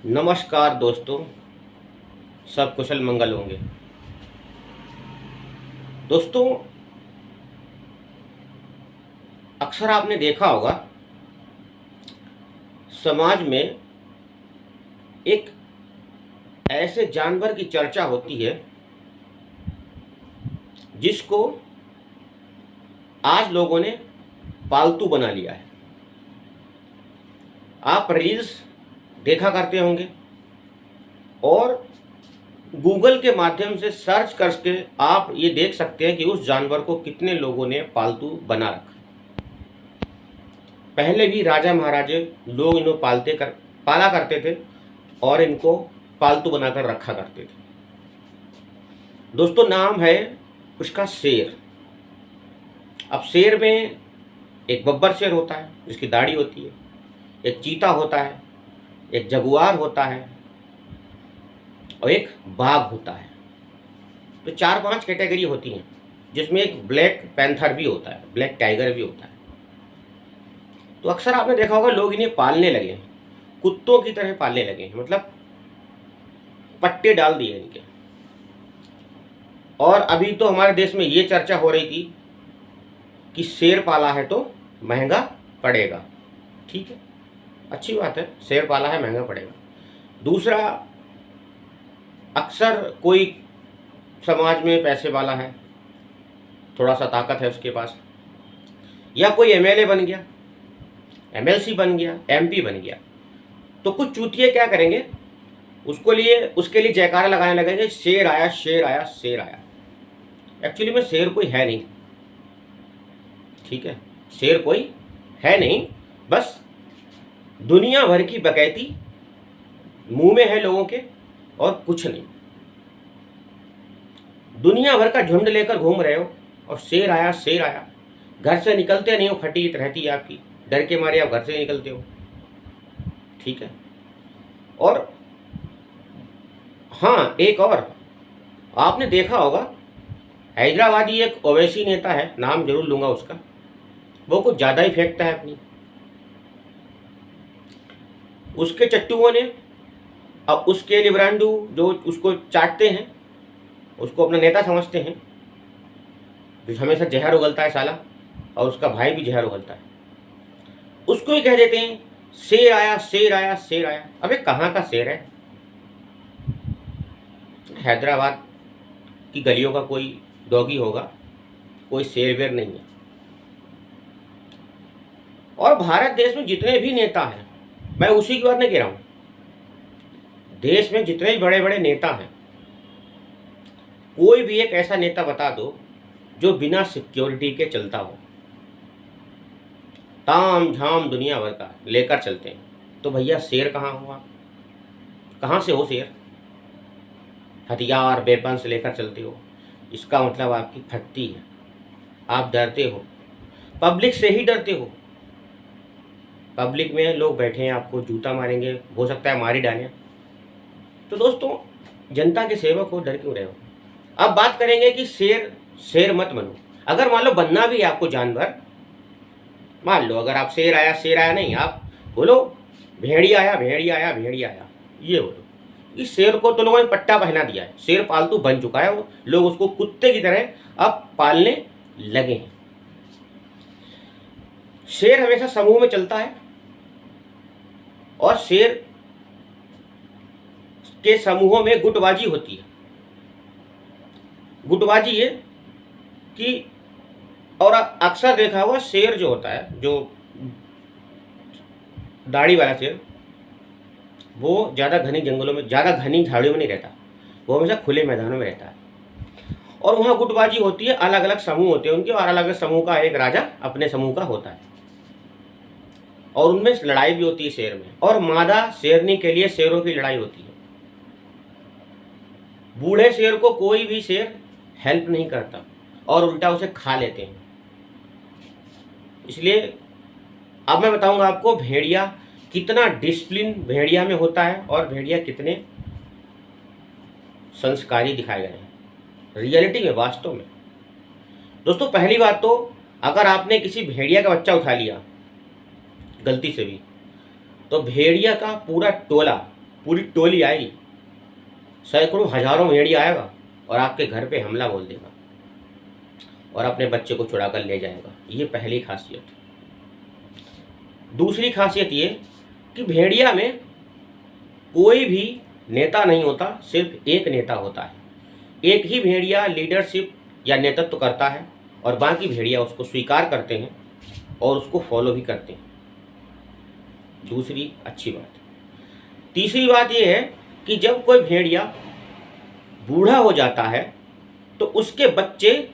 नमस्कार दोस्तों, सब कुशल मंगल होंगे। दोस्तों, अक्सर आपने देखा होगा समाज में एक ऐसे जानवर की चर्चा होती है जिसको आज लोगों ने पालतू बना लिया है। आप रील्स देखा करते होंगे और गूगल के माध्यम से सर्च करके आप ये देख सकते हैं कि उस जानवर को कितने लोगों ने पालतू बना रखा। पहले भी राजा महाराजे लोग इन्हें पाला करते थे और इनको पालतू बनाकर रखा करते थे। दोस्तों, नाम है उसका शेर। अब शेर में एक बब्बर शेर होता है जिसकी दाढ़ी होती है, एक चीता होता है, एक जगुआर होता है और एक बाघ होता है। तो 4-5 कैटेगरी होती हैं, जिसमें एक ब्लैक पैंथर भी होता है, ब्लैक टाइगर भी होता है। तो अक्सर आपने देखा होगा लोग इन्हें पालने लगे हैं, कुत्तों की तरह पालने लगे हैं, मतलब पट्टे डाल दिए इनके। और अभी तो हमारे देश में ये चर्चा हो रही थी कि शेर पाला है तो महंगा पड़ेगा। ठीक है, अच्छी बात है, शेर पाला है महंगा पड़ेगा। दूसरा, अक्सर कोई समाज में पैसे वाला है, थोड़ा सा ताकत है उसके पास, या कोई एमएलए बन गया, एमएलसी बन गया, एमपी बन गया, तो कुछ चूतिए क्या करेंगे, उसके लिए जयकारा लगाने लगेंगे, शेर आया, शेर आया, शेर आया। एक्चुअली में शेर कोई है नहीं। ठीक है, शेर कोई है नहीं, बस दुनिया भर की बकैती मुंह में है लोगों के और कुछ नहीं। दुनिया भर का झुंड लेकर घूम रहे हो और शेर आया, शेर आया। घर से निकलते नहीं हो, फटीत रहती है आपकी, डर के मारे आप घर से निकलते हो। ठीक है, और हाँ, एक और आपने देखा होगा, हैदराबादी एक ओवैसी नेता है, नाम जरूर लूंगा उसका, वो कुछ ज़्यादा ही फेंकता है अपनी। उसके चट्टुओं ने अब उसके लिब्रांडू जो उसको चाटते हैं, उसको अपना नेता समझते हैं, जो हमेशा जहर उगलता है साला, और उसका भाई भी जहर उगलता है, उसको ही कह देते हैं शेर आया, शेर आया, शेर आया। अबे कहाँ का शेर है? हैदराबाद की गलियों का कोई डॉगी होगा, कोई शेर वेर नहीं है। और भारत देश में जितने भी नेता हैं, मैं उसी की बात नहीं कह रहा हूँ, देश में जितने भी बड़े बड़े नेता हैं, कोई भी एक ऐसा नेता बता दो जो बिना सिक्योरिटी के चलता हो, ताम झाम दुनिया भर का लेकर चलते हैं। तो भैया शेर कहाँ हो आप? कहाँ से हो शेर? हथियार वेपन्स लेकर चलते हो, इसका मतलब आपकी फटती है, आप डरते हो, पब्लिक से ही डरते हो। पब्लिक में लोग बैठे हैं, आपको जूता मारेंगे, हो सकता है मार ही डालें। तो दोस्तों, जनता के सेवक हो, डर क्यों रहे हो? अब बात करेंगे कि शेर शेर मत बनो। अगर मान लो बनना भी है आपको जानवर, मान लो अगर आप शेर आया, शेर आया नहीं, आप बोलो भेड़िया आया, भेड़िया आया, भेड़िया आया, ये बोलो। इस शेर को तो लोगों ने पट्टा पहना दिया है, शेर पालतू बन चुका है, वो लोग उसको कुत्ते की तरह अब पालने लगे हैं। शेर हमेशा समूह में चलता है और शेर के समूहों में गुटबाजी होती है। गुटबाजी ये कि, और अक्सर देखा हुआ, शेर जो होता है, जो दाढ़ी वाला शेर, वो ज़्यादा घनी जंगलों में, ज़्यादा घनी झाड़ियों में नहीं रहता, वो हमेशा खुले मैदानों में रहता है। और वहाँ गुटबाजी होती है, अलग अलग समूह होते हैं उनके, और अलग अलग समूह का एक राजा अपने समूह का होता है, और उनमें लड़ाई भी होती है शेर में। और मादा शेरनी के लिए शेरों की लड़ाई होती है। बूढ़े शेर को कोई भी शेर हेल्प नहीं करता और उल्टा उसे खा लेते हैं। इसलिए अब मैं बताऊंगा आपको भेड़िया कितना डिसिप्लिन भेड़िया में होता है और भेड़िया कितने संस्कारी दिखाए गए हैं रियलिटी में, वास्तव में। दोस्तों, पहली बात तो, अगर आपने किसी भेड़िया का बच्चा उठा लिया गलती से भी, तो भेड़िया का पूरा टोला पूरी टोली आएगी, सैकड़ों हजारों भेड़िया आएगा और आपके घर पे हमला बोल देगा और अपने बच्चे को चुरा कर ले जाएगा। ये पहली खासियत। दूसरी खासियत ये कि भेड़िया में कोई भी नेता नहीं होता, सिर्फ एक नेता होता है। एक ही भेड़िया लीडरशिप या नेतृत्व करता है और बाकी भेड़िया उसको स्वीकार करते हैं और उसको फॉलो भी करते हैं। दूसरी अच्छी बात। तीसरी बात यह है कि जब कोई भेड़िया बूढ़ा हो जाता है तो उसके बच्चे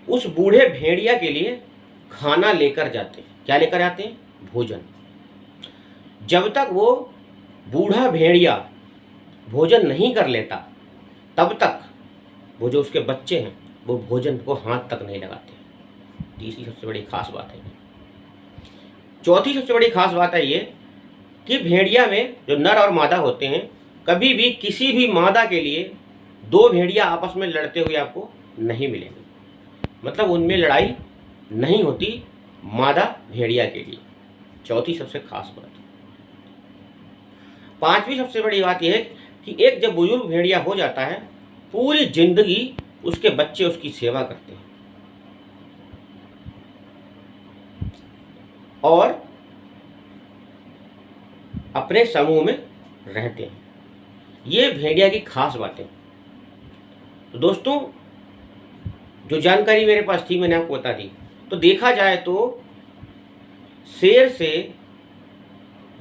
उस बूढ़े भेड़िया के लिए खाना लेकर जाते हैं। क्या लेकर आते हैं? भोजन। जब तक वो बूढ़ा भेड़िया भोजन नहीं कर लेता तब तक वो जो उसके बच्चे हैं वो भोजन को हाथ तक नहीं लगाते। तीसरी सबसे बड़ी खास बात है। चौथी सबसे बड़ी खास बात है ये कि भेड़िया में जो नर और मादा होते हैं, कभी भी किसी भी मादा के लिए दो भेड़िया आपस में लड़ते हुए आपको नहीं मिलेंगे। मतलब उनमें लड़ाई नहीं होती मादा भेड़िया के लिए। चौथी सबसे खास बात। पांचवी सबसे बड़ी बात यह है कि एक जब बुजुर्ग भेड़िया हो जाता है, पूरी जिंदगी उसके बच्चे उसकी सेवा करते हैं और अपने समूह में रहते हैं। ये भेड़िया की खास बातें। तो दोस्तों, जो जानकारी मेरे पास थी मैंने आपको बता दी। तो देखा जाए तो शेर से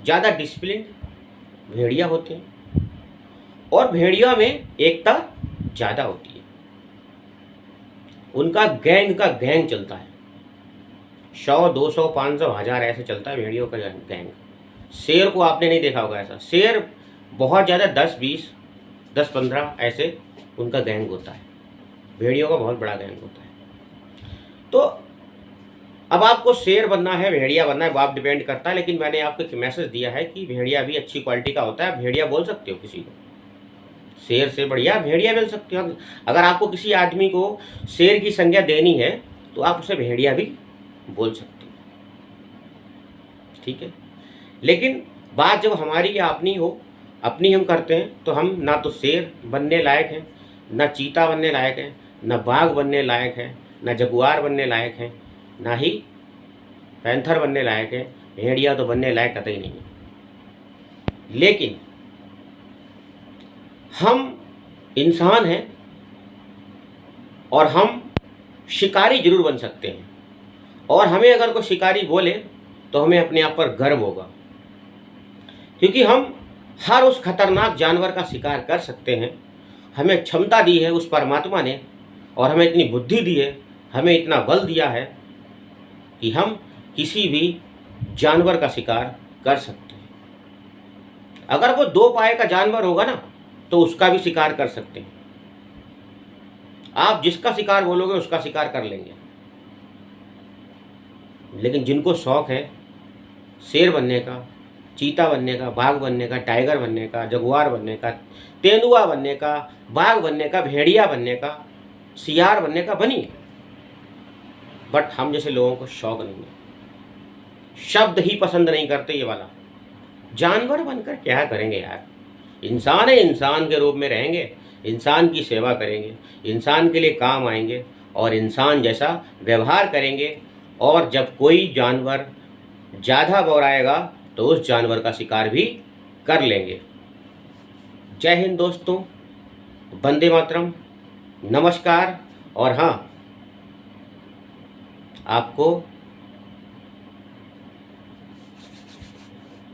ज़्यादा डिसिप्लिन भेड़िया होते हैं और भेड़िया में एकता ज़्यादा होती है। उनका गैंग का गैंग चलता है, 100, 200, 500, 1000 ऐसे चलता है भेड़ियों का गैंग। शेर को आपने नहीं देखा होगा ऐसा। शेर बहुत ज़्यादा 10, 20, 10, 15 ऐसे उनका गैंग होता है। भेड़ियों का बहुत बड़ा गैंग होता है। तो अब आपको शेर बनना है, भेड़िया बनना है, वो आप डिपेंड करता है। लेकिन मैंने आपको एक मैसेज दिया है कि भेड़िया भी अच्छी क्वालिटी का होता है। भेड़िया बोल सकते हो किसी को, शेर से बढ़िया भेड़िया बोल सकते हो। अगर आपको किसी आदमी को शेर की संज्ञा देनी है तो आप उसे भेड़िया भी बोल सकते हो, ठीक है। लेकिन बात जब हमारी या अपनी हो, अपनी हम करते हैं तो हम ना तो शेर बनने लायक हैं, ना चीता बनने लायक हैं, ना बाघ बनने लायक हैं, ना जगुआर बनने लायक हैं, ना ही पैंथर बनने लायक है। भेड़िया तो बनने लायक कतई नहीं है। लेकिन हम इंसान हैं और हम शिकारी जरूर बन सकते हैं। और हमें अगर कोई शिकारी बोले तो हमें अपने आप पर गर्व होगा, क्योंकि हम हर उस खतरनाक जानवर का शिकार कर सकते हैं। हमें क्षमता दी है उस परमात्मा ने और हमें इतनी बुद्धि दी है, हमें इतना बल दिया है कि हम किसी भी जानवर का शिकार कर सकते हैं। अगर वो 2 पाए का जानवर होगा ना तो उसका भी शिकार कर सकते हैं। आप जिसका शिकार बोलोगे उसका शिकार कर लेंगे। लेकिन जिनको शौक है शेर बनने का, चीता बनने का, बाघ बनने का, टाइगर बनने का, जगुआर बनने का, तेंदुआ बनने का, बाघ बनने का, भेड़िया बनने का, सियार बनने का, बनिए। बट हम जैसे लोगों को शौक नहीं है, शब्द ही पसंद नहीं करते ये वाला। जानवर बनकर क्या करेंगे यार? इंसान है, इंसान के रूप में रहेंगे, इंसान की सेवा करेंगे, इंसान के लिए काम आएंगे और इंसान जैसा व्यवहार करेंगे। और जब कोई जानवर ज़्यादा बौराएगा तो उस जानवर का शिकार भी कर लेंगे। जय हिंद दोस्तों, वंदे मातरम, नमस्कार। और हाँ, आपको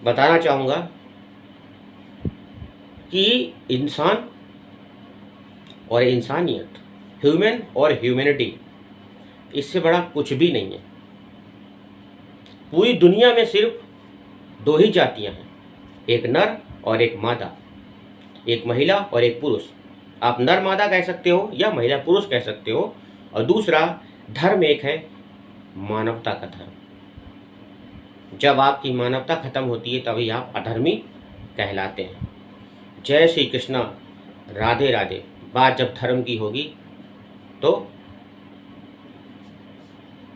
बताना चाहूँगा कि इंसान और इंसानियत, ह्यूमन और ह्यूमैनिटी, इससे बड़ा कुछ भी नहीं है। पूरी दुनिया में सिर्फ 2 ही जातियां हैं, एक नर और एक मादा, एक महिला और एक पुरुष। आप नर मादा कह सकते हो या महिला पुरुष कह सकते हो। और दूसरा धर्म एक है, मानवता का धर्म। जब आपकी मानवता खत्म होती है तभी आप अधर्मी कहलाते हैं। जय श्री कृष्णा, राधे राधे। बात जब धर्म की होगी तो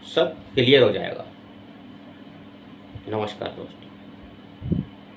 सब क्लियर हो जाएगा। नमस्कार दोस्तों।